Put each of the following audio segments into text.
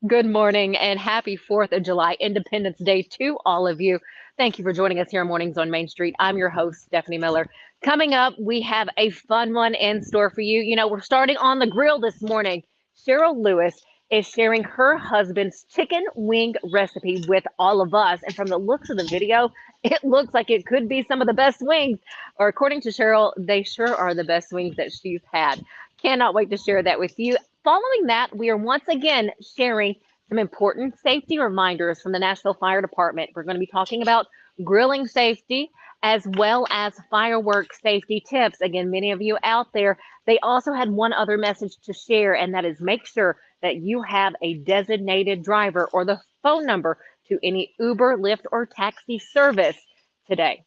Good morning and happy 4th of July, Independence Day to all of you. Thank you for joining us here on Mornings on Main Street. I'm your host, Stefanie Miller. Coming up, we have a fun one in store for you. We're starting on the grill this morning. Cheryl Lewis is sharing her husband's chicken wing recipe with all of us. And from the looks of the video, it looks like it could be some of the best wings. Or according to Cheryl, they sure are the best wings that she's had. Cannot wait to share that with you. Following that, we are once again sharing some important safety reminders from the Nashville Fire Department. We're going to be talking about grilling safety as well as fireworks safety tips. Again, many of you out there, they also had one other message to share, and that is make sure that you have a designated driver or the phone number to any Uber, Lyft, or taxi service today.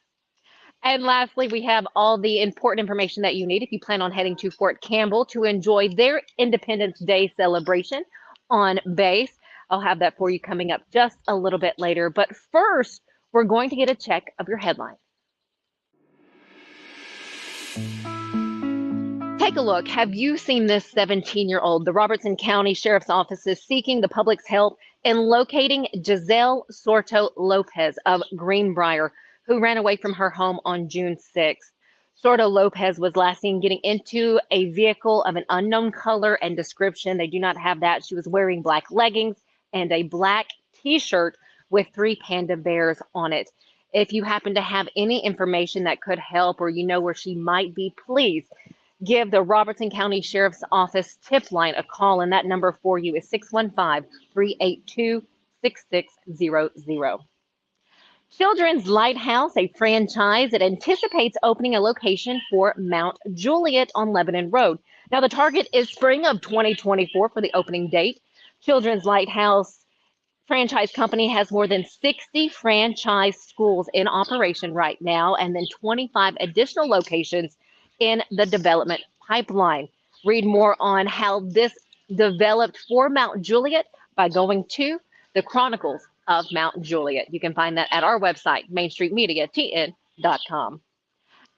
And lastly, we have all the important information that you need if you plan on heading to Fort Campbell to enjoy their Independence Day celebration on base. I'll have that for you coming up just a little bit later. But first, we're going to get a check of your headlines. Take a look. Have you seen this 17-year-old? The Robertson County Sheriff's Office is seeking the public's help in locating Giselle Sorto Lopez of Greenbrier, who ran away from her home on June 6th. Sorto Lopez was last seen getting into a vehicle of an unknown color and description. They do not have that. She was wearing black leggings and a black t-shirt with 3 panda bears on it. If you happen to have any information that could help or you know where she might be, please give the Robertson County Sheriff's Office tip line a call, and that number for you is 615-382-6600. Children's Lighthouse, a franchise that anticipates opening a location for Mount Juliet on Lebanon Road. Now, the target is spring of 2024 for the opening date. Children's Lighthouse franchise company has more than 60 franchise schools in operation right now, and then 25 additional locations in the development pipeline. Read more on how this developed for Mount Juliet by going to the Chronicles of Mount Juliet. You can find that at our website, mainstreetmediatn.com.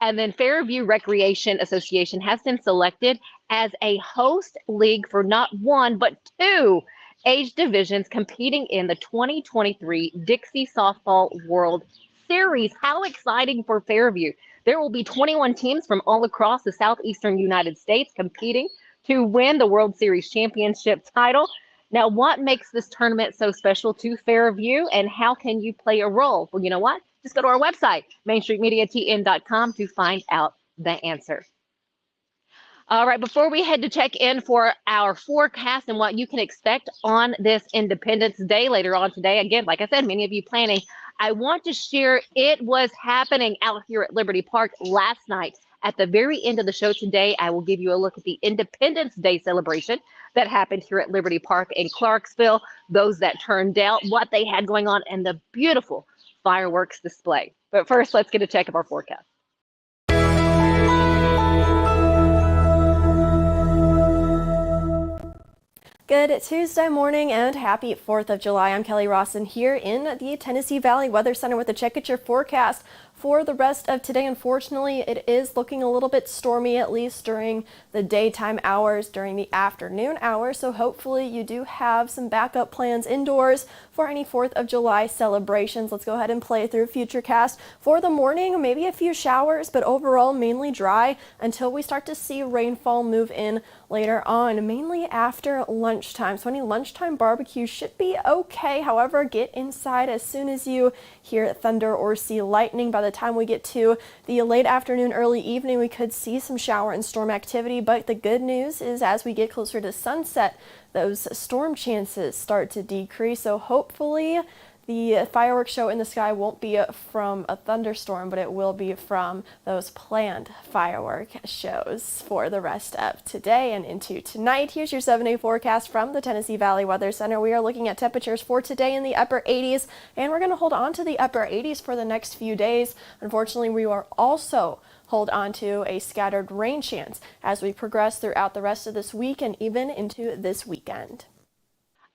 And then Fairview Recreation Association has been selected as a host league for not one, but 2 age divisions competing in the 2023 Dixie Softball World Series. How exciting for Fairview. There will be 21 teams from all across the southeastern United States competing to win the World Series championship title. Now, what makes this tournament so special to Fairview, and how can you play a role? Well, you know what? Just go to our website, mainstreetmediatn.com, to find out the answer. All right, before we head to check in for our forecast and what you can expect on this Independence Day later on today, again, like I said, many of you planning, I want to share it was happening out here at Liberty Park last night. At the very end of the show today, I will give you a look at the Independence Day celebration that happened here at Liberty Park in Clarksville, those that turned out, what they had going on, and the beautiful fireworks display. But first, let's get a check of our forecast. Good Tuesday morning and happy 4th of July. I'm Kelly Rawson here in the Tennessee Valley Weather Center with a check at your forecast for the rest of today. Unfortunately, it is looking a little bit stormy, at least during the daytime hours, during the afternoon hours. So hopefully you do have some backup plans indoors for any 4th of July celebrations. Let's go ahead and play through Futurecast for the morning. Maybe a few showers, but overall mainly dry until we start to see rainfall move in later on, mainly after lunchtime. So any lunchtime barbecue should be okay. However, get inside as soon as you hear thunder or see lightning. By the time we get to the late afternoon, early evening, we could see some shower and storm activity. But the good news is as we get closer to sunset, those storm chances start to decrease. So hopefully the fireworks show in the sky won't be from a thunderstorm, but it will be from those planned firework shows for the rest of today and into tonight. Here's your 7-day forecast from the Tennessee Valley Weather Center. We are looking at temperatures for today in the upper 80s, and we're going to hold on to the upper 80s for the next few days. Unfortunately, we are also hold on to a scattered rain chance as we progress throughout the rest of this week and even into this weekend.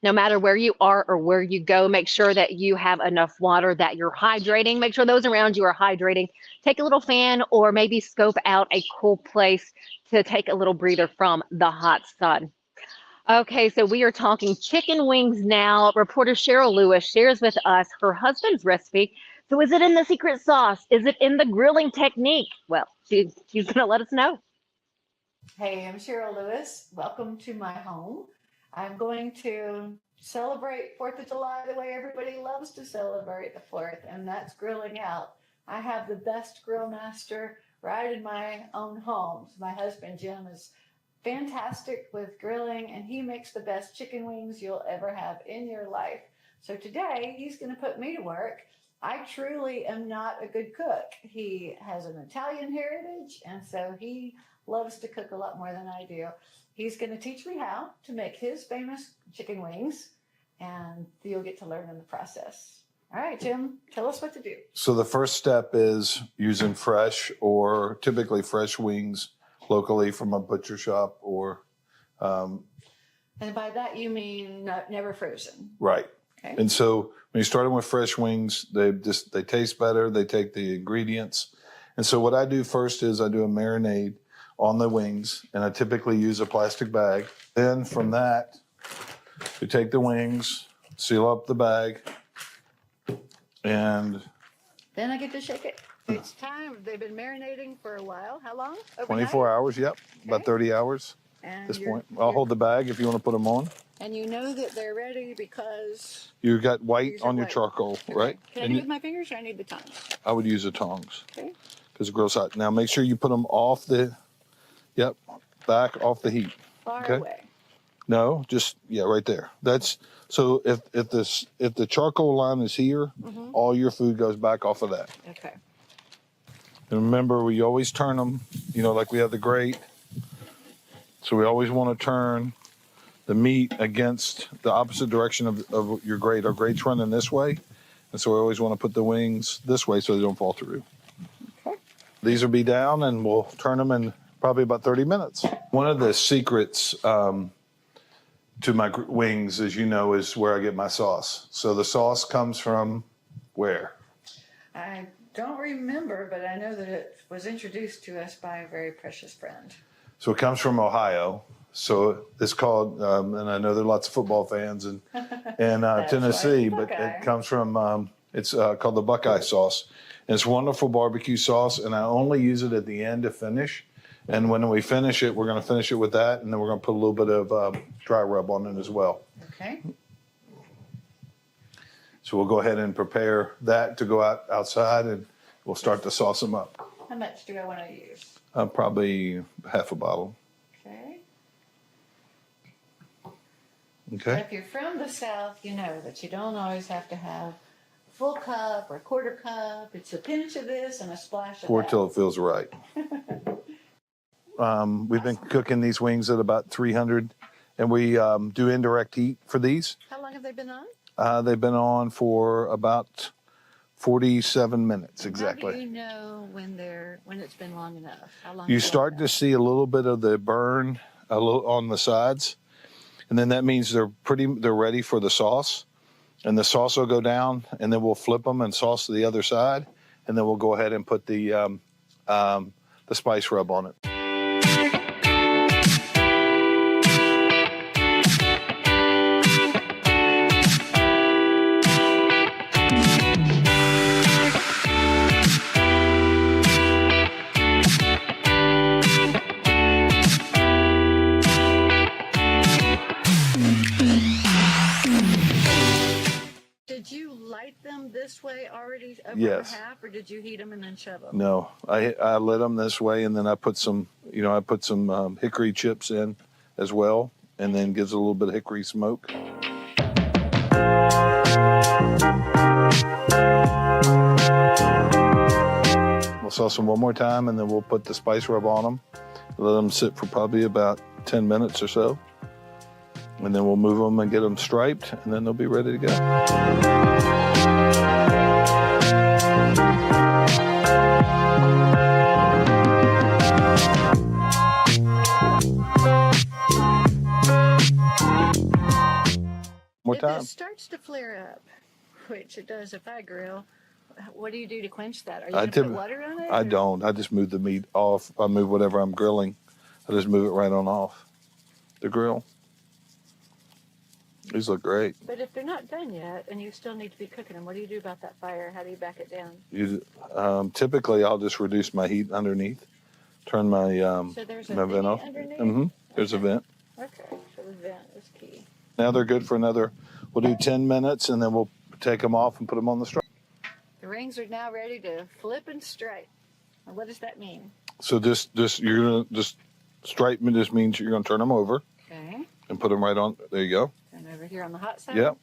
No matter where you are or where you go, make sure that you have enough water, that you're hydrating. Make sure those around you are hydrating. Take a little fan or maybe scope out a cool place to take a little breather from the hot sun. Okay, so we are talking chicken wings now. Reporter Cheryl Lewis shares with us her husband's recipe. So, is it in the secret sauce? Is it in the grilling technique? Well, she's going to let us know. Hey, I'm Cheryl Lewis. Welcome to my home. I'm going to celebrate 4th of July the way everybody loves to celebrate the 4th, and that's grilling out. I have the best grill master right in my own home. My husband, Jim, is fantastic with grilling, and he makes the best chicken wings you'll ever have in your life. So today, he's going to put me to work. I truly am not a good cook. He has an Italian heritage, and so he loves to cook a lot more than I do. He's going to teach me how to make his famous chicken wings, and you'll get to learn in the process. All right, Jim, tell us what to do. So the first step is using fresh or typically fresh wings locally from a butcher shop or And by that you mean never frozen. right. Okay. And so when you start with fresh wings, they taste better. They take the ingredients. And so what I do first is I do a marinade on the wings, and I typically use a plastic bag. Then from that, you take the wings, seal up the bag, and Then I get to shake it. It's time. They've been marinating for a while. How long? Overnight? 24 hours, yep, about Okay. 30 hours And at this you're- point. I'll hold the bag if you want to put them on. And you know that they're ready because... You got white These are on your white. charcoal, Okay. right? Can I And do it with my fingers or I need the tongs? I would use the tongs Okay. because it grows hot. Now make sure you put them off the, back off the heat. Far Okay. away. No, just right there. That's so if the charcoal line is here, all your food goes back off of that. Okay. And remember, we always turn them. Like we have the grate, so we always want to turn the meat against the opposite direction of your grate. Our grate's running this way, and so we always want to put the wings this way so they don't fall through. Okay. These will be down, and we'll turn them in probably about 30 minutes. One of the secrets to my wings, as you know, is where I get my sauce. So the sauce comes from where? I don't remember, but I know that it was introduced to us by a very precious friend. So it comes from Ohio. So it's called, and I know there are lots of football fans in Tennessee, right, but Buckeye. it comes from, it's called the Buckeye sauce. And it's wonderful barbecue sauce, and I only use it at the end to finish. And when we finish it, we're going to finish it with that, and then we're going to put a little bit of dry rub on it as well. Okay. So we'll go ahead and prepare that to go outside, and we'll start to sauce them up. How much do I want to use? Probably half a bottle. Okay. Okay. If you're from the South, you know that you don't always have to have a full cup or a quarter cup. It's a pinch of this and a splash of Pour it that. till it feels right. We've been cooking these wings at about 300, and we do indirect heat for these. How long have they been on? They've been on for about 47 minutes How exactly. do you know when it's been long enough? How long? You is long start to enough? see a little bit of the burn a little on the sides, and then that means they're ready for the sauce. And the sauce will go down, and then we'll flip them and sauce to the other side, and then we'll go ahead and put the spice rub on it. Did you light them this way already over Yes. half, or did you heat them and then shove them? No, I lit them this way, and then I put some hickory chips in as well, and then gives a little bit of hickory smoke. We'll sauce them one more time, and then we'll put the spice rub on them. Let them sit for probably about 10 minutes or so. And then we'll move them and get them striped, and then they'll be ready to go. More If time. it starts to flare up, which it does if I grill, what do you do to quench that? Are you I going to put typ- water on it? I or- don't. I just move the meat off. I move whatever I'm grilling. I just move it right on off the grill. These look great. But if they're not done yet and you still need to be cooking them, what do you do about that fire? How do you back it down? Typically, I'll just reduce my heat underneath. Turn my So there's a my vent off. underneath? There's a vent. Okay, so the vent is key. Now they're good for another. We'll do 10 minutes, and then we'll take them off and put them on the stove. The rings are now ready to flip and strike. Now, what does that mean? So you're gonna just stripe. Just means you're gonna turn them over Okay. and put them right on. There you go. And over here on the hot side? Yep.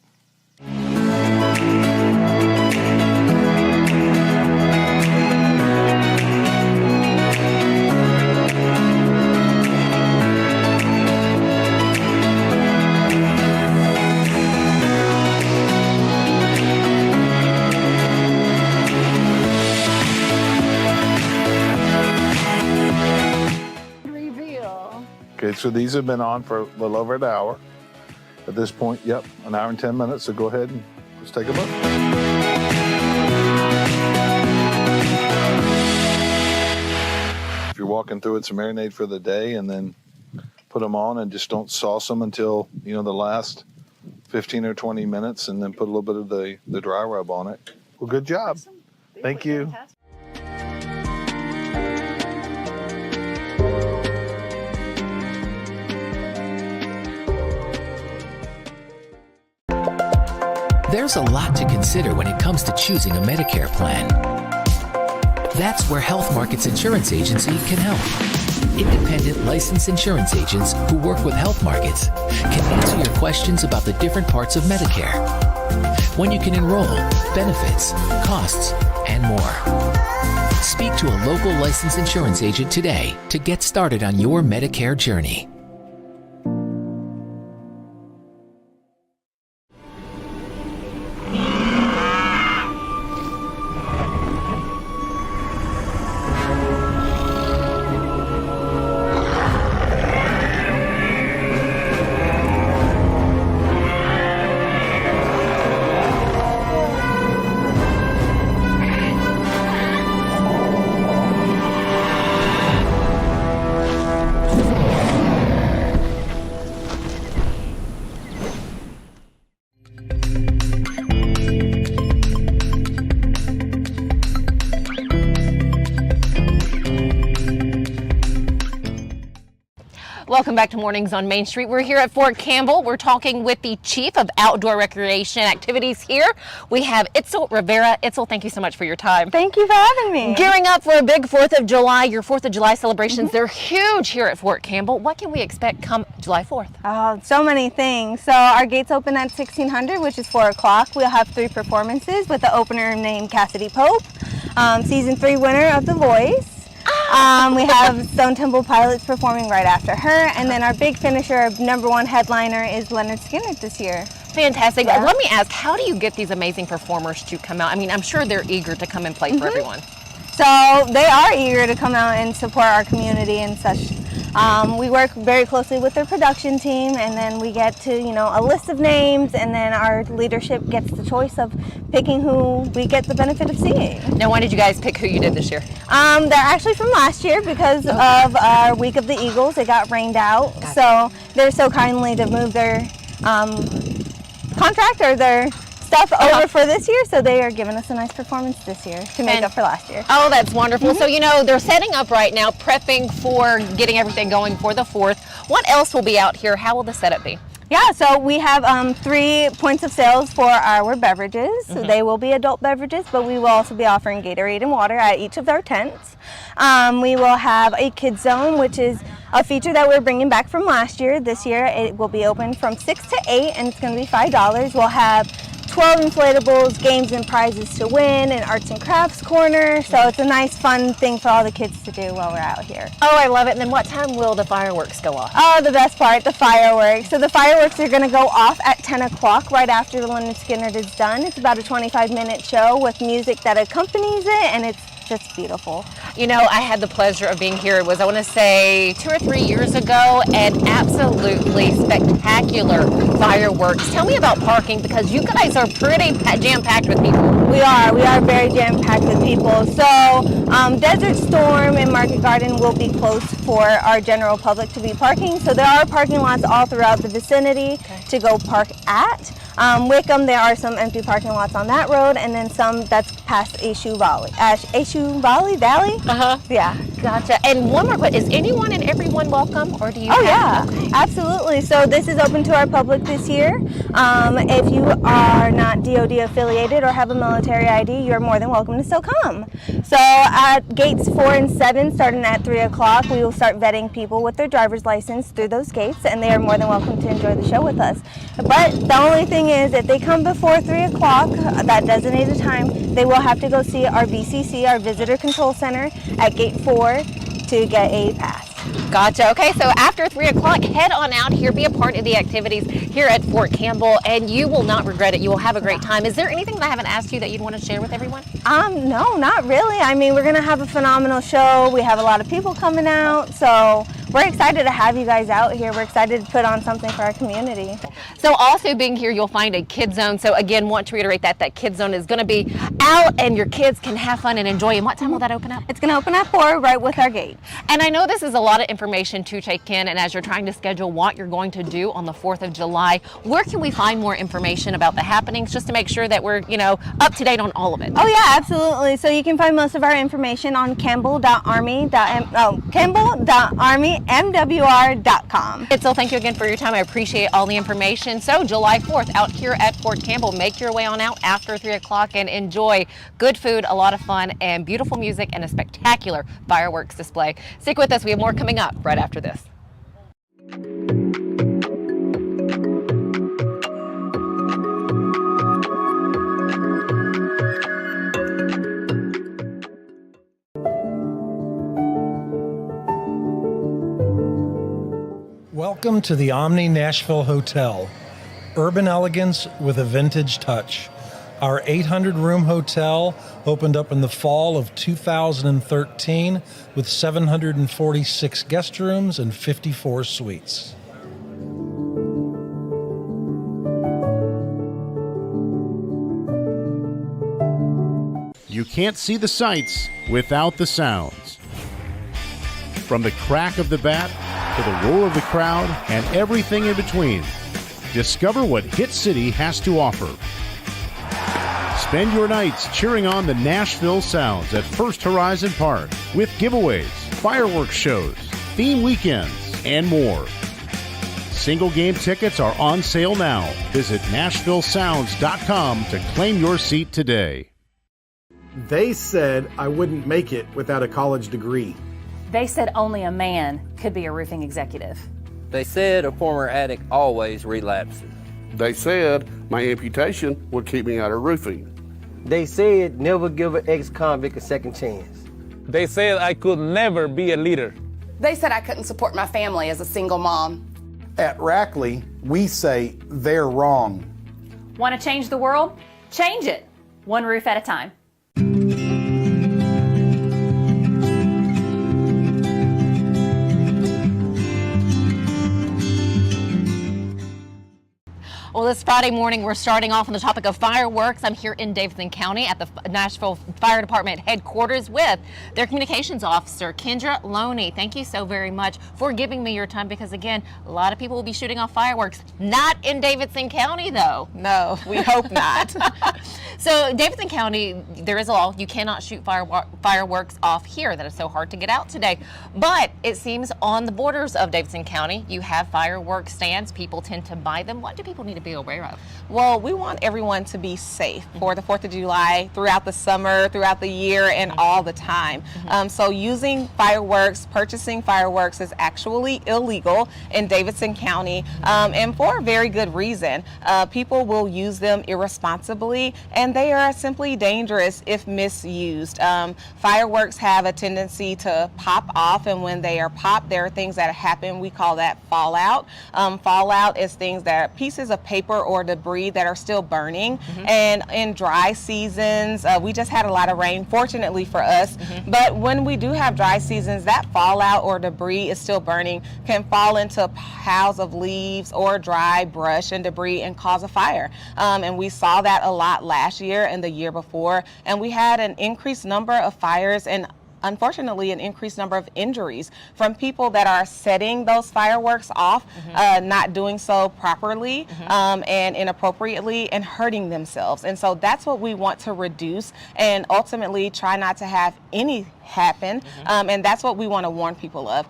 Reveal. Okay, so these have been on for a little over an hour. At this point, yep, an hour and 10 minutes. So go ahead and let's take a look. If you're walking through, it's a marinade for the day, and then put them on and just don't sauce them until, the last 15 or 20 minutes, and then put a little bit of the dry rub on it. Well, good job. Awesome. These Thank look you. fantastic. There's a lot to consider when it comes to choosing a Medicare plan. That's where Health Markets Insurance Agency can help. Independent licensed insurance agents who work with Health Markets can answer your questions about the different parts of Medicare, when you can enroll, benefits, costs, and more. Speak to a local licensed insurance agent today to get started on your Medicare journey. Welcome back to Mornings on Main Street. We're here at Fort Campbell. We're talking with the Chief of Outdoor Recreation Activities here. We have Itzel Rivera. Itzel, thank you so much for your time. Thank you for having me. Gearing up for a big 4th of July, your 4th of July celebrations. They're huge here at Fort Campbell. What can we expect come July 4th? Oh, so many things. So our gates open at 1600, which is 4 o'clock. We'll have 3 performances with the opener named Cassidy Pope, season 3 winner of The Voice. We have Stone Temple Pilots performing right after her, and then our big finisher, #1 headliner, is Leonard Skinner this year. Fantastic. Yeah. Let me ask, how do you get these amazing performers to come out? I mean, I'm sure they're eager to come and play for everyone. So they are eager to come out and support our community and such. We work very closely with their production team, and then we get to, a list of names, and then our leadership gets the choice of picking who we get the benefit of seeing. Now, why did you guys pick who you did this year? They're actually from last year because of our Week of the Eagles. It got rained out, so they're so kindly to move their contract or their stuff over for this year, so they are giving us a nice performance this year to make up for last year. Oh, that's wonderful. So, they're setting up right now, prepping for getting everything going for the 4th. What else will be out here? How will the setup be? Yeah, so we have 3 points of sales for our beverages. So they will be adult beverages, but we will also be offering Gatorade and water at each of our tents. We will have a kids zone, which is a feature that we're bringing back from last year. This year it will be open from 6 to 8, and it's going to be $5. We'll have 12 inflatables, games and prizes to win, and arts and crafts corner. So it's a nice, fun thing for all the kids to do while we're out here. Oh, I love it. And then what time will the fireworks go off? Oh, the best part, the fireworks. So the fireworks are going to go off at 10 o'clock right after the Leonard Skinner is done. It's about a 25-minute show with music that accompanies it, and it's just beautiful. I had the pleasure of being here. It was, I want to say, 2 or 3 years ago, and absolutely spectacular fireworks. Tell me about parking, because you guys are pretty jam-packed with people. We are very jam-packed with people. So Desert Storm and Market Garden will be closed for our general public to be parking. So there are parking lots all throughout the vicinity to go park at. Wickham, there are some empty parking lots on that road, and then some that's past Ashu Valley. Valley? Yeah. Gotcha. And one more question, is anyone and everyone welcome, or do you yeah, absolutely. So this is open to our public this year. If you are not DoD affiliated or have a military ID, you're more than welcome to still come. So at gates 4 and 7, starting at 3 o'clock, we will start vetting people with their driver's license through those gates, and they are more than welcome to enjoy the show with us. But the only thing is, if they come before 3 o'clock, that designated time, they will have to go see our VCC, our Visitor Control Center, at gate 4 to get a pass. Gotcha. Okay, so after 3 o'clock, head on out here, be a part of the activities here at Fort Campbell, and you will not regret it. You will have a great time. Is there anything that I haven't asked you that you'd want to share with everyone? No, not really. I mean, we're going to have a phenomenal show. We have a lot of people coming out, so we're excited to have you guys out here. We're excited to put on something for our community. So also being here, you'll find a kid zone. So again, want to reiterate that kid zone is going to be out and your kids can have fun and enjoy. And what time will that open up? It's going to open at 4, right with our gate. And I know this is a lot of information to take in, and as you're trying to schedule what you're going to do on the 4th of July, where can we find more information about the happenings, just to make sure that we're, up to date on all of it? Oh yeah, absolutely. So you can find most of our information on campbell.army.mwr.com. So thank you again for your time. I appreciate all the information. So July 4th out here at Fort Campbell, make your way on out after 3 o'clock and enjoy good food, a lot of fun, and beautiful music, and a spectacular fireworks display. Stick with us. We have more coming up right after this. Welcome to the Omni Nashville Hotel. Urban elegance with a vintage touch. Our 800-room hotel opened up in the fall of 2013 with 746 guest rooms and 54 suites. You can't see the sights without the sounds. From the crack of the bat to the roar of the crowd and everything in between, discover what Hit City has to offer. Spend your nights cheering on the Nashville Sounds at First Horizon Park with giveaways, fireworks shows, theme weekends, and more. Single game tickets are on sale now. Visit NashvilleSounds.com to claim your seat today. They said I wouldn't make it without a college degree. They said only a man could be a roofing executive. They said a former addict always relapses. They said my amputation would keep me out of roofing. They said never give an ex-convict a second chance. They said I could never be a leader. They said I couldn't support my family as a single mom. At Rackley, we say they're wrong. Want to change the world? Change it, one roof at a time. Well, this Friday morning, we're starting off on the topic of fireworks. I'm here in Davidson County at the Nashville Fire Department headquarters with their communications officer, Kendra Loney. Thank you so very much for giving me your time, because again, a lot of people will be shooting off fireworks. Not in Davidson County, though. No, we hope not. So Davidson County, there is a law. You cannot shoot fireworks off here. That is so hard to get out today. But it seems on the borders of Davidson County, you have fireworks stands. People tend to buy them. What do people need to be aware of? Well, we want everyone to be safe for the 4th of July, throughout the summer, throughout the year, and all the time. So using fireworks, purchasing fireworks is actually illegal in Davidson County, and for a very good reason. People will use them irresponsibly, and they are simply dangerous if misused. Fireworks have a tendency to pop off, and when they are popped, there are things that happen. We call that fallout. Fallout is things that pieces of paper or debris that are still burning. And in dry seasons, we just had a lot of rain, fortunately for us. But when we do have dry seasons, that fallout or debris is still burning, can fall into piles of leaves or dry brush and debris and cause a fire. And we saw that a lot last year and the year before. And we had an increased number of fires in unfortunately, an increased number of injuries from people that are setting those fireworks off, not doing so properly and inappropriately, and hurting themselves. And so that's what we want to reduce and ultimately try not to have any happen. And that's what we want to warn people of,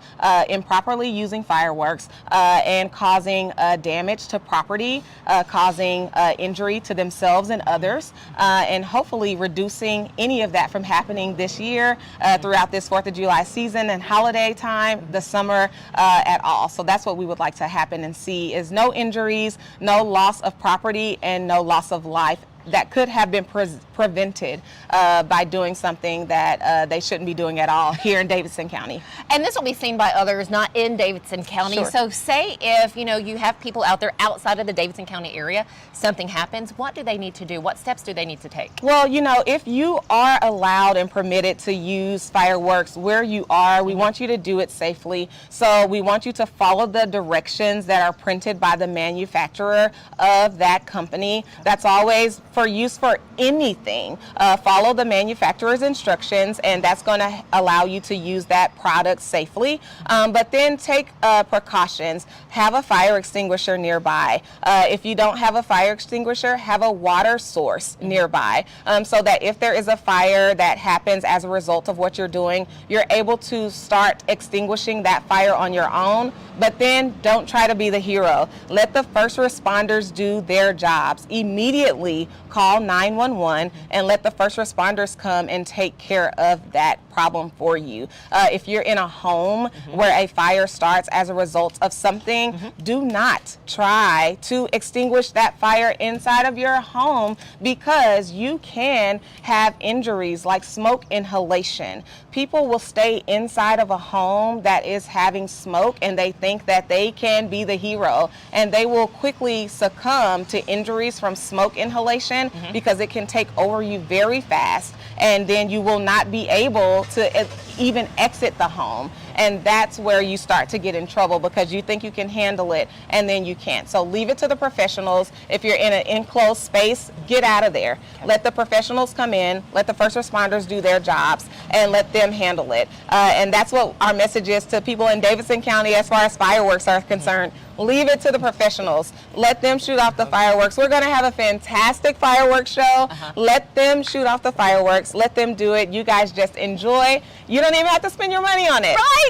improperly using fireworks and causing damage to property, causing injury to themselves and others, and hopefully reducing any of that from happening this year throughout this 4th of July season and holiday time, the summer at all. So that's what we would like to happen and see, is no injuries, no loss of property, and no loss of life that could have been prevented by doing something that they shouldn't be doing at all here in Davidson County. And this will be seen by others, not in Davidson County. Sure. So say if, you have people out there outside of the Davidson County area, something happens, what do they need to do? What steps do they need to take? Well, if you are allowed and permitted to use fireworks where you are, we want you to do it safely. So we want you to follow the directions that are printed by the manufacturer of that company. That's always for use for anything. Follow the manufacturer's instructions, and that's going to allow you to use that product safely. But then take precautions. Have a fire extinguisher nearby. If you don't have a fire extinguisher, have a water source nearby, so that if there is a fire that happens as a result of what you're doing, you're able to start extinguishing that fire on your own. But then don't try to be the hero. Let the first responders do their jobs. Immediately call 911 and let the first responders come and take care of that problem for you. If you're in a home where a fire starts as a result of something, do not try to extinguish that fire inside of your home, because you can have injuries like smoke inhalation. People will stay inside of a home that is having smoke, and they think that they can be the hero, and they will quickly succumb to injuries from smoke inhalation because it can take over you very fast, and then you will not be able to even exit the home. And that's where you start to get in trouble, because you think you can handle it and then you can't. So leave it to the professionals. If you're in an enclosed space, get out of there. Let the professionals come in, let the first responders do their jobs, and let them handle it. And that's what our message is to people in Davidson County as far as fireworks are concerned. Leave it to the professionals. Let them shoot off the fireworks. We're going to have a fantastic fireworks show. Let them shoot off the fireworks. Let them do it. You guys just enjoy. You don't even have to spend your money on it. Right.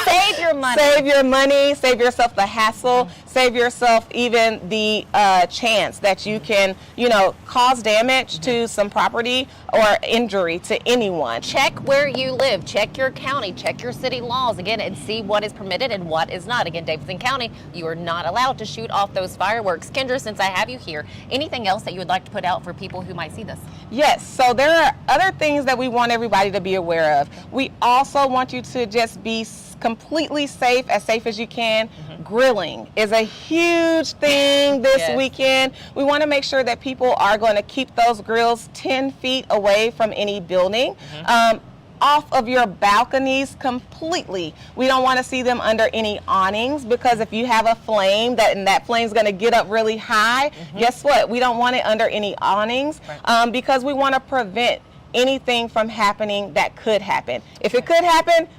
Save your money. Save your money. Save yourself the hassle. Save yourself even the chance that you can, cause damage to some property or injury to anyone. Check where you live. Check your county. Check your city laws again, and see what is permitted and what is not. Again, Davidson County, you are not allowed to shoot off those fireworks. Kendra, since I have you here, anything else that you would like to put out for people who might see this? Yes, so there are other things that we want everybody to be aware of. We also want you to just be completely safe as you can. Grilling is a huge thing this weekend. We want to make sure that people are going to keep those grills 10 feet away from any building. Off of your balconies completely. We don't want to see them under any awnings, because if you have a flame and that flame's going to get up really high, guess what? We don't want it under any awnings, because we want to prevent anything from happening that could happen. If it could happen,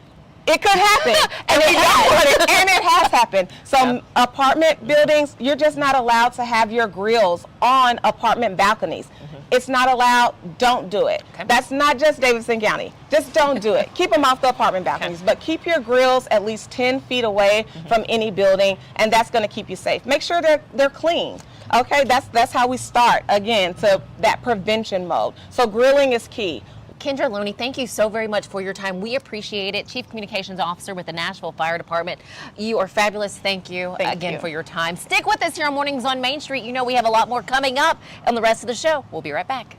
it could happen, and we don't want it, and it has happened. So apartment buildings, you're just not allowed to have your grills on apartment balconies. It's not allowed. Don't do it. That's not just Davidson County. Just don't do it. Keep them off the apartment balconies, but keep your grills at least 10 feet away from any building, and that's going to keep you safe. Make sure they're clean. Okay, that's how we start, again, to that prevention mode. So grilling is key. Kendra Loney, thank you so very much for your time. We appreciate it. Chief Communications Officer with the Nashville Fire Department. You are fabulous. Thank you again for your time. Stick with us here on Mornings on Main Street. We have a lot more coming up on the rest of the show. We'll be right back.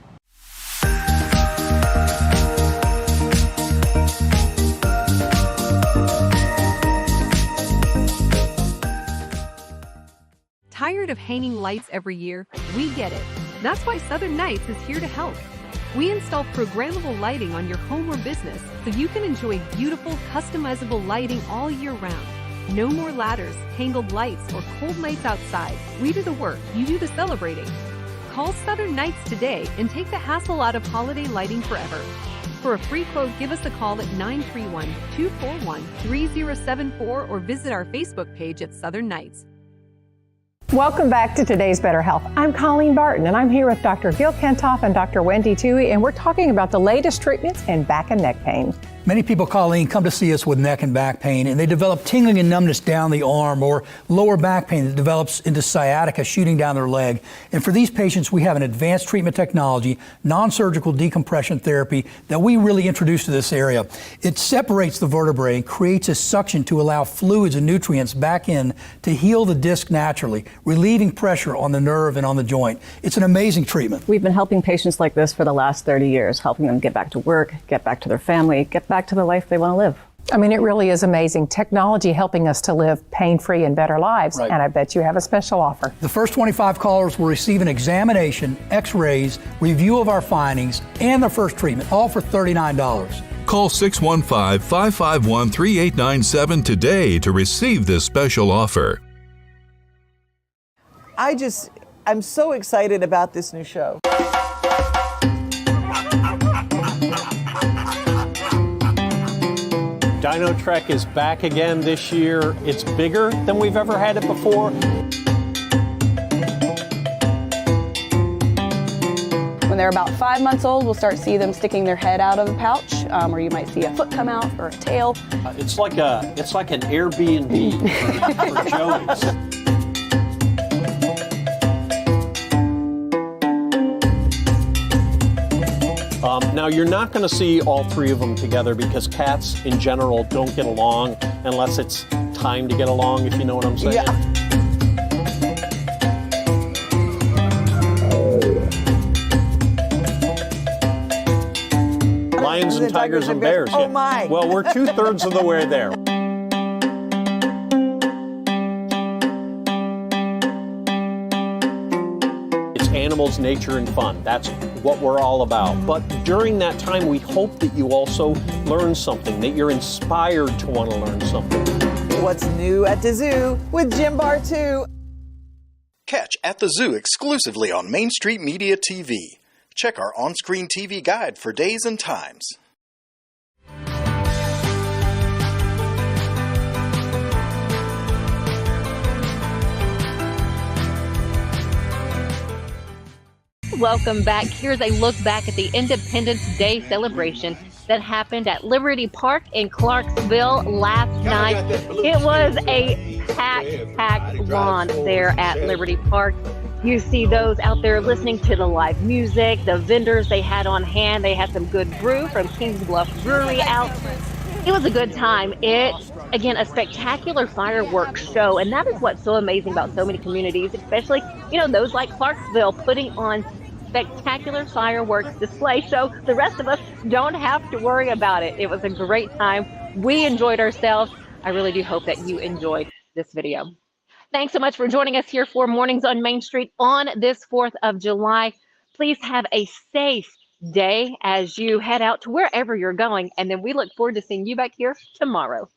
Tired of hanging lights every year? We get it. That's why Southern Nights is here to help. We install programmable lighting on your home or business so you can enjoy beautiful, customizable lighting all year round. No more ladders, tangled lights, or cold nights outside. We do the work, you do the celebrating. Call Southern Nights today and take the hassle out of holiday lighting forever. For a free quote, give us a call at 931-241-3074 or visit our Facebook page at Southern Nights. Welcome back to Today's Better Health. I'm Colleen Barton, and I'm here with Dr. Gil Kentoff and Dr. Wendy Toohey, and we're talking about the latest treatments in back and neck pain. Many people, Colleen, come to see us with neck and back pain, and they develop tingling and numbness down the arm or lower back pain that develops into sciatica shooting down their leg. And for these patients, we have an advanced treatment technology, non-surgical decompression therapy that we really introduced to this area. It separates the vertebrae and creates a suction to allow fluids and nutrients back in to heal the disc naturally, relieving pressure on the nerve and on the joint. It's an amazing treatment. We've been helping patients like this for the last 30 years, helping them get back to work, get back to their family, get back to the life they want to live. I mean, it really is amazing. Technology helping us to live pain-free and better lives. Right. And I bet you have a special offer. The first 25 callers will receive an examination, x-rays, review of our findings, and their first treatment, all for $39. Call 615-551-3897 today to receive this special offer. I'm so excited about this new show. Dino Trek is back again this year. It's bigger than we've ever had it before. When they're about 5 months old, we'll start seeing them sticking their head out of the pouch, or you might see a foot come out or a tail. It's like an Airbnb for Joey's. Now, you're not going to see all three of them together because cats in general don't get along unless it's time to get along, if you know what I'm saying. Yeah. Lions and tigers and bears. Oh, my. Well, we're 2/3 of the way there. Animals, nature, and fun. That's what we're all about. But during that time, we hope that you also learn something, that you're inspired to want to learn something. What's new at the zoo with Jim Bar 2. Catch At the Zoo exclusively on Main Street Media TV. Check our on-screen TV guide for days and times. Welcome back. Here's a look back at the Independence Day celebration that happened at Liberty Park in Clarksville last night. It was a packed lawn there at Liberty Park. You see those out there listening to the live music, the vendors they had on hand. They had some good brew from Kings Bluff Brewery out. It was a good time. It's, again, a spectacular fireworks show, and that is what's so amazing about so many communities, especially, those like Clarksville putting on spectacular fireworks display, so the rest of us don't have to worry about it. It was a great time. We enjoyed ourselves. I really do hope that you enjoyed this video. Thanks so much for joining us here for Mornings on Main Street on this 4th of July. Please have a safe day as you head out to wherever you're going, and then we look forward to seeing you back here tomorrow.